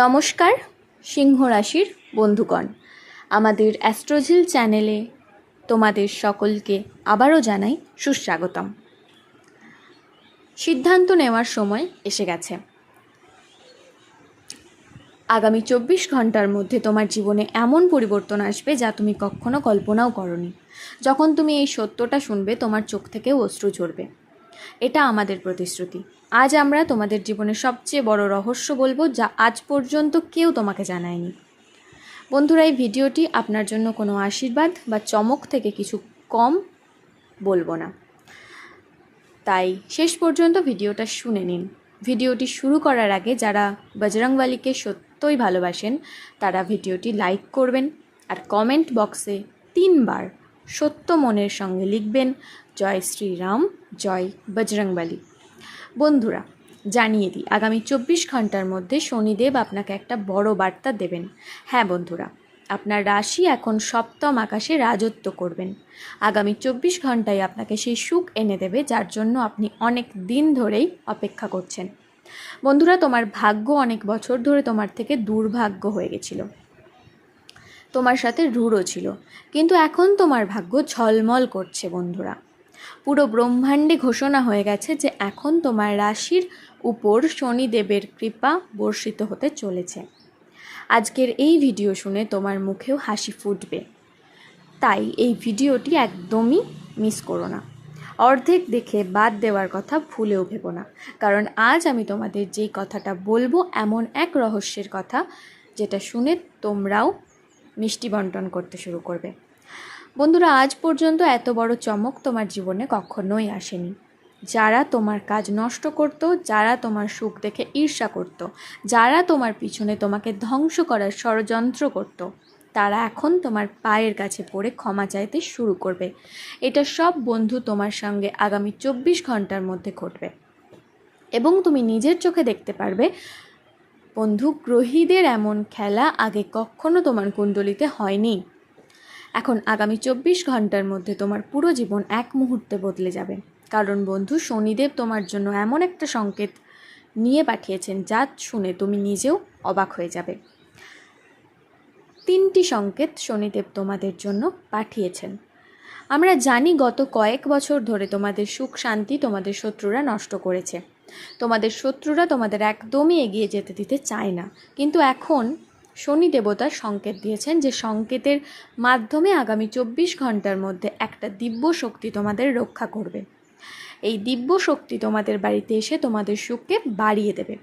নমস্কার সিংহ রাশির বন্ধুগণ, আমাদের অ্যাস্ট্রোঝিল চ্যানেলে তোমাদের সকলকে আবারও জানাই সুস্বাগতম। সিদ্ধান্ত নেওয়ার সময় এসে গেছে। আগামী 24 ঘন্টার মধ্যে তোমার জীবনে এমন পরিবর্তন আসবে যা তুমি কখনো কল্পনাও করনি। যখন তুমি এই সত্যটা শুনবে, তোমার চোখ থেকে অশ্রু ঝরবে। এটা আমাদের প্রতিশ্রুতি। আজ আমরা তোমাদের জীবনের সবচেয়ে বড় রহস্য বলবো, যা আজ পর্যন্ত কেউ তোমাকে জানায়নি। বন্ধুরা, এই ভিডিওটি আপনার জন্য কোনো আশীর্বাদ বা চমক থেকে কিছু কম বলবো না, তাই শেষ পর্যন্ত ভিডিওটা শুনে নিন। ভিডিওটি শুরু করার আগে যারা বজরংবলীকে সত্যই ভালোবাসেন তারা ভিডিওটি লাইক করবেন আর কমেন্ট বক্সে 3 বার সত্য মনের সঙ্গে লিখবেন, জয় শ্রীরাম, জয় বজরংবলী। বন্ধুরা, জানিয়ে দিই, আগামী 24 ঘন্টার মধ্যে শনিদেব আপনাকে একটা বড় বার্তা দেবেন। হ্যাঁ বন্ধুরা, আপনার রাশি এখন সপ্তম আকাশে রাজত্ব করবেন। আগামী 24 ঘন্টায় আপনাকে সেই সুখ এনে দেবে যার জন্য আপনি অনেক দিন ধরেই অপেক্ষা করছেন। বন্ধুরা, তোমার ভাগ্য অনেক বছর ধরে তোমার থেকে দুর্ভাগ্য হয়ে গেছিল, তোমার সাথে রূঢ় ছিল, কিন্তু এখন তোমার ভাগ্য ঝলমল করছে। বন্ধুরা, পুরো ব্রহ্মাণ্ডে ঘোষণা হয়ে গেছে যে এখন তোমার রাশির উপর শনিদেবের কৃপা বর্ষিত হতে চলেছে। আজকের এই ভিডিও শুনে তোমার মুখেও হাসি ফুটবে, তাই এই ভিডিওটি একদমই মিস করো না। অর্ধেক দেখে বাদ দেওয়ার কথা ভুলেও ভেবো না, কারণ আজ আমি তোমাদের যেই কথাটা বলবো এমন এক রহস্যের কথা যেটা শুনে তোমরাও মিষ্টি বন্টন করতে শুরু করবে। বন্ধুরা, আজ পর্যন্ত এত বড় চমক তোমার জীবনে কখনোই আসেনি। যারা তোমার কাজ নষ্ট করত, যারা তোমার সুখ দেখে ঈর্ষা করত, যারা তোমার পিছনে তোমাকে ধ্বংস করার ষড়যন্ত্র করত, তারা এখন তোমার পায়ের কাছে পড়ে ক্ষমা চাইতে শুরু করবে। এটা সব বন্ধু তোমার সঙ্গে আগামী 24 ঘন্টার মধ্যে ঘটবে এবং তুমি নিজের চোখে দেখতে পারবে। বন্ধু, গ্রহীদের এমন খেলা আগে কখনো তোমার কুণ্ডলিতে হয়নি। এখন আগামী 24 ঘন্টার মধ্যে তোমার পুরো জীবন এক মুহূর্তে বদলে যাবে, কারণ বন্ধু, শনিদেব তোমার জন্য এমন একটা সংকেত নিয়ে পাঠিয়েছেন যা শুনে তুমি নিজেও অবাক হয়ে যাবে। 3টি সংকেত শনিদেব তোমাদের জন্য পাঠিয়েছেন। আমরা জানি গত কয়েক বছর ধরে তোমাদের সুখ শান্তি তোমাদের শত্রুরা নষ্ট করেছে। তোমাদের শত্রুরা তোমাদের একদমই এগিয়ে যেতে দিতে চায় না, কিন্তু এখন শনি দেবতার সংকেত দিয়েছেন যে সংকেতের মাধ্যমে আগামী 24 ঘন্টার মধ্যে একটা দিব্য শক্তি তোমাদের রক্ষা করবে। এই দিব্য শক্তি তোমাদের বাড়িতে এসে তোমাদের সুখকে বাড়িয়ে দেবে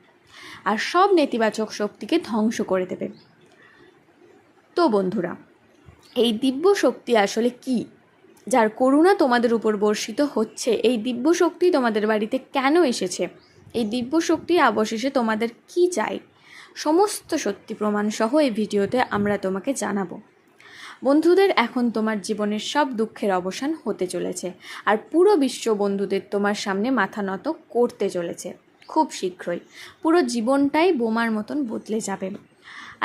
আর সব নেতিবাচক শক্তিকে ধ্বংস করে দেবে। তো বন্ধুরা, এই দিব্য শক্তি আসলে কি, যার করুণা তোমাদের উপর বর্ষিত হচ্ছে? এই দিব্য শক্তি তোমাদের বাড়িতে কেন এসেছে? এই দিব্য শক্তি অবশেষে তোমাদের কি চাই? সমস্ত সত্যি প্রমাণ সহ এই ভিডিওতে আমরা তোমাকে জানাবো। বন্ধুদের, এখন তোমার জীবনের সব দুঃখের অবসান হতে চলেছে আর পুরো বিশ্ব বন্ধুদের তোমার সামনে মাথা নত করতে চলেছে। খুব শীঘ্রই পুরো জীবনটাই বোমার মতন বদলে যাবে।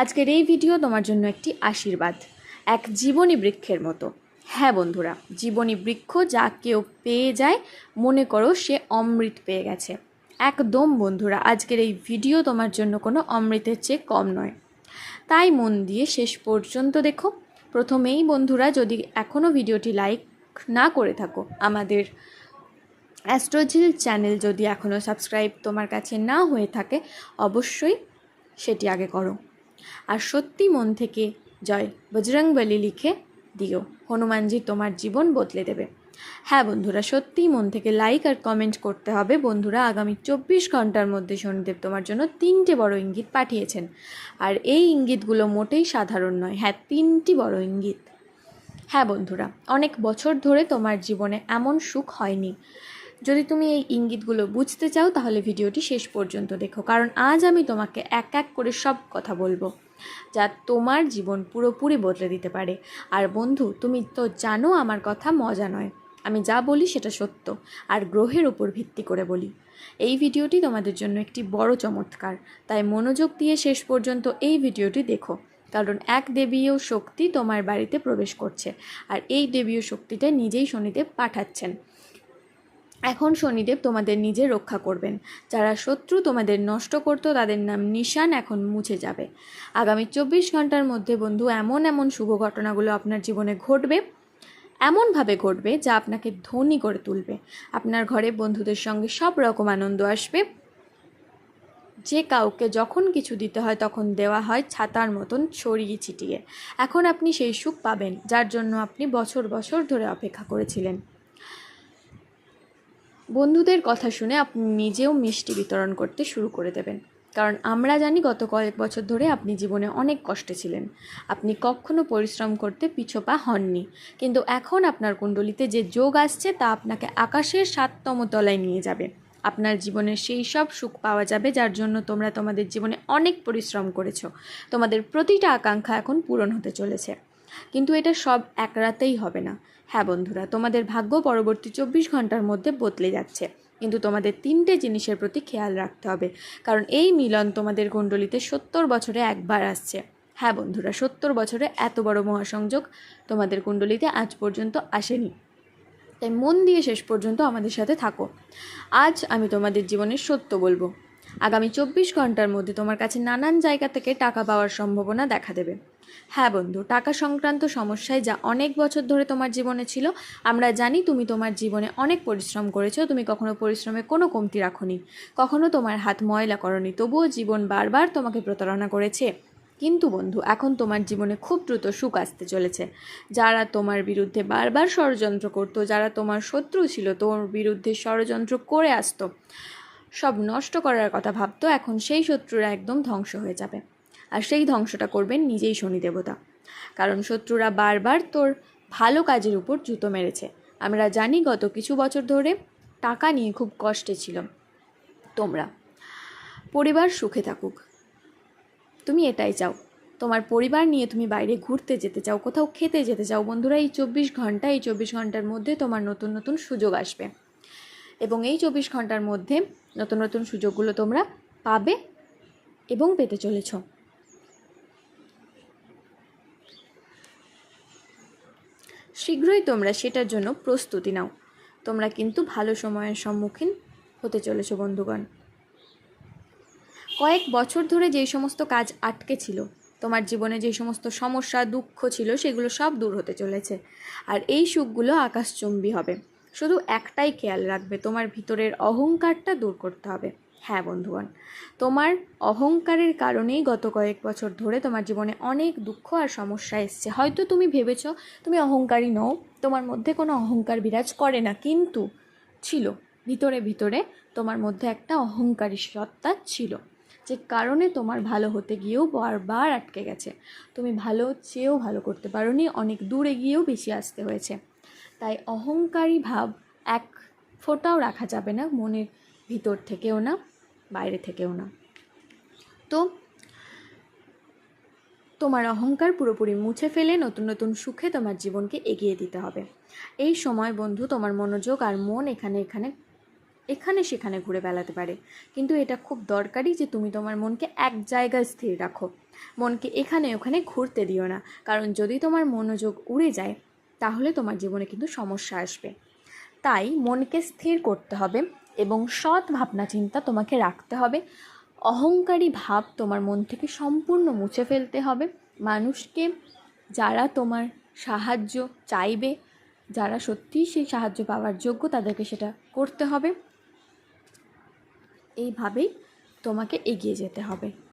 আজকের এই ভিডিও তোমার জন্য একটি আশীর্বাদ, এক জীবনী বৃক্ষের মতো। হ্যাঁ বন্ধুরা, জীবনী বৃক্ষ যা কেউ পেয়ে যায় মনে করো সে অমৃত পেয়ে গেছে। একদম বন্ধুরা, আজকের এই ভিডিও তোমার জন্য কোনো অমৃতের চেয়ে কম নয়, তাই মন দিয়ে শেষ পর্যন্ত দেখো। প্রথমেই বন্ধুরা, যদি এখনও ভিডিওটি লাইক না করে থাকো, আমাদের অ্যাস্ট্রোঝিল চ্যানেল যদি এখনও সাবস্ক্রাইব তোমার কাছে না হয়ে থাকে, অবশ্যই সেটি আগে করো আর সত্যি মন থেকে জয় বজরংবলী লিখে দিও। হনুমানজি তোমার জীবন বদলে দেবে। হ্যাঁ বন্ধুরা, সত্যিই মন থেকে লাইক আর কমেন্ট করতে হবে। বন্ধুরা, আগামী 24 ঘন্টার মধ্যে শনিদেব তোমার জন্য 3টে বড় ইঙ্গিত পাঠিয়েছেন, আর এই ইঙ্গিতগুলো মোটেই সাধারণ নয়। হ্যাঁ, 3টি বড় ইঙ্গিত। হ্যাঁ বন্ধুরা, অনেক বছর ধরে তোমার জীবনে এমন সুখ হয়নি। যদি তুমি এই ইঙ্গিতগুলো বুঝতে চাও তাহলে ভিডিওটি শেষ পর্যন্ত দেখো, কারণ আজ আমি তোমাকে এক এক করে সব কথা বলবো যা তোমার জীবন পুরোপুরি বদলে দিতে পারে। আর বন্ধু, তুমি তো জানো আমার কথা মজা নয়, আমি যা বলি সেটা সত্য আর গ্রহের উপর ভিত্তি করে বলি। এই ভিডিওটি তোমাদের জন্য একটি বড় চমৎকার, তাই মনোযোগ দিয়ে শেষ পর্যন্ত এই ভিডিওটি দেখো, কারণ এক দেবীয় শক্তি তোমার বাড়িতে প্রবেশ করছে আর এই দেবীয় শক্তিটা নিজেই শনিদেব পাঠাচ্ছেন। এখন শনিদেব তোমাদের নিজে রক্ষা করবেন। যারা শত্রু তোমাদের নষ্ট করতো তাদের নাম নিশান এখন মুছে যাবে। আগামী 24 ঘন্টার মধ্যে বন্ধু এমন এমন শুভ ঘটনাগুলো আপনার জীবনে ঘটবে, এমনভাবে ঘটবে যা আপনাকে ধনী করে তুলবে। আপনার ঘরে বন্ধুদের সঙ্গে সব রকম আনন্দ আসবে। যে কাউকে যখন কিছু দিতে হয় তখন দেওয়া হয় ছাতার মতন ছড়িয়ে ছিটিয়ে। এখন আপনি সেই সুখ পাবেন যার জন্য আপনি বছর বছর ধরে অপেক্ষা করেছিলেন। বন্ধুদের কথা শুনে আপনি নিজেও মিষ্টি বিতরণ করতে শুরু করে দেবেন, কারণ আমরা জানি গত কয়েক বছর ধরে আপনি জীবনে অনেক কষ্টে ছিলেন। আপনি কখনো পরিশ্রম করতে পিছপা হননি, কিন্তু এখন আপনার কুণ্ডলিতে যে যোগ আসছে তা আপনাকে আকাশের 7তম তলায় নিয়ে যাবে। আপনার জীবনের সেই সব সুখ পাওয়া যাবে যার জন্য তোমরা তোমাদের জীবনে অনেক পরিশ্রম করেছো। তোমাদের প্রতিটা আকাঙ্ক্ষা এখন পূরণ হতে চলেছে, কিন্তু এটা সব এক রাতেই হবে না। হ্যাঁ বন্ধুরা, তোমাদের ভাগ্য পরবর্তী 24 ঘন্টার মধ্যে বদলে যাচ্ছে, কিন্তু তোমাদের 3টে জিনিসের প্রতি খেয়াল রাখতে হবে, কারণ এই মিলন তোমাদের কুণ্ডলিতে 70 বছরে একবার আসছে। হ্যাঁ বন্ধুরা, 70 বছরে এত বড় মহাসংযোগ তোমাদের কুণ্ডলিতে আজ পর্যন্ত আসেনি। তাই মন দিয়ে শেষ পর্যন্ত আমাদের সাথে থাকো। আজ আমি তোমাদের জীবনের সত্য বলবো। আগামী 24 ঘন্টার মধ্যে তোমার কাছে নানান জায়গা থেকে টাকা পাওয়ার সম্ভাবনা দেখা দেবে। হ্যাঁ বন্ধু, টাকা সংক্রান্ত সমস্যায় যা অনেক বছর ধরে তোমার জীবনে ছিল, আমরা জানি তুমি তোমার জীবনে অনেক পরিশ্রম করেছো। তুমি কখনো পরিশ্রমে কোনো কমতি রাখোনি, কখনো তোমার হাত ময়লা করনি, তবুও জীবন বারবার তোমাকে প্রতারণা করেছে। কিন্তু বন্ধু, এখন তোমার জীবনে খুব দ্রুত সুখ আসতে চলেছে। যারা তোমার বিরুদ্ধে বারবার ষড়যন্ত্র করতো, যারা তোমার শত্রু ছিল, তোমার বিরুদ্ধে ষড়যন্ত্র করে আসতো, সব নষ্ট করার কথা ভাবতো, এখন সেই শত্রুরা একদম ধ্বংস হয়ে যাবে। আর সেই ধ্বংসটা করবেন নিজেই শনি দেবতা, কারণ শত্রুরা বারবার তোর ভালো কাজের উপর জুতো মেরেছে। আমরা জানি গত কিছু বছর ধরে টাকা নিয়ে খুব কষ্টে ছিল তোমরা। পরিবার সুখে থাকুক, তুমি এটাই চাও। তোমার পরিবার নিয়ে তুমি বাইরে ঘুরতে যেতে চাও, কোথাও খেতে যেতে চাও। বন্ধুরা, এই 24 ঘন্টার মধ্যে তোমার নতুন নতুন সুযোগ আসবে, এবং এই 24 ঘন্টার মধ্যে নতুন নতুন সুযোগগুলো তোমরা পাবে এবং পেতে চলেছ। শীঘ্রই তোমরা সেটার জন্য প্রস্তুতি নাও। তোমরা কিন্তু ভালো সময়ের সম্মুখীন হতে চলেছ বন্ধুগণ। কয়েক বছর ধরে যেই সমস্ত কাজ আটকে ছিল, তোমার জীবনে যে সমস্ত সমস্যা দুঃখ ছিল, সেগুলো সব দূর হতে চলেছে। আর এই সুখগুলো আকাশচুম্বী হবে। শুধু একটাই খেয়াল রাখবে, তোমার ভিতরের অহংকারটা দূর করতে হবে। হ্যাঁ বন্ধুগণ, তোমার অহংকারের কারণেই গত কয়েক বছর ধরে তোমার জীবনে অনেক দুঃখ আর সমস্যা এসছে। হয়তো তুমি ভেবেছো তুমি অহংকারী নও, তোমার মধ্যে কোনো অহংকার বিরাজ করে না, কিন্তু ছিল। ভিতরে ভিতরে তোমার মধ্যে একটা অহংকারী সত্তা ছিল, যে কারণে তোমার ভালো হতে গিয়েও বারবার আটকে গেছে। তুমি ভালো চেয়েও ভালো করতে পারোনি, অনেক দূরে গিয়েও বেশি আসতে হয়েছে। তাই অহংকারী ভাব এক ফোঁটাও রাখা যাবে না, মনের ভিতর থেকেও না, বাইরে থেকেও না। তো তোমার অহংকার পুরোপুরি মুছে ফেলে নতুন নতুন সুখে তোমার জীবনকে এগিয়ে দিতে হবে। এই সময় বন্ধু, তোমার মনোযোগ আর মন এখানে সেখানে ঘুরে বেড়াতে পারে, কিন্তু এটা খুব দরকারি যে তুমি তোমার মনকে এক জায়গায় স্থির রাখো। মনকে এখানে ওখানে ঘুরতে দিও না, কারণ যদি তোমার মনোযোগ উড়ে যায় তাহলে তোমার জীবনে কিন্তু সমস্যা আসবে। তাই মনকে স্থির করতে হবে এবং সৎ ভাবনা চিন্তা তোমাকে রাখতে হবে। অহংকারী ভাব তোমার মন থেকে সম্পূর্ণ মুছে ফেলতে হবে। মানুষকে, যারা তোমার সাহায্য চাইবে, যারা সত্যিই সেই সাহায্য পাওয়ার যোগ্য, তাদেরকে সেটা করতে হবে। এইভাবেই তোমাকে এগিয়ে যেতে হবে।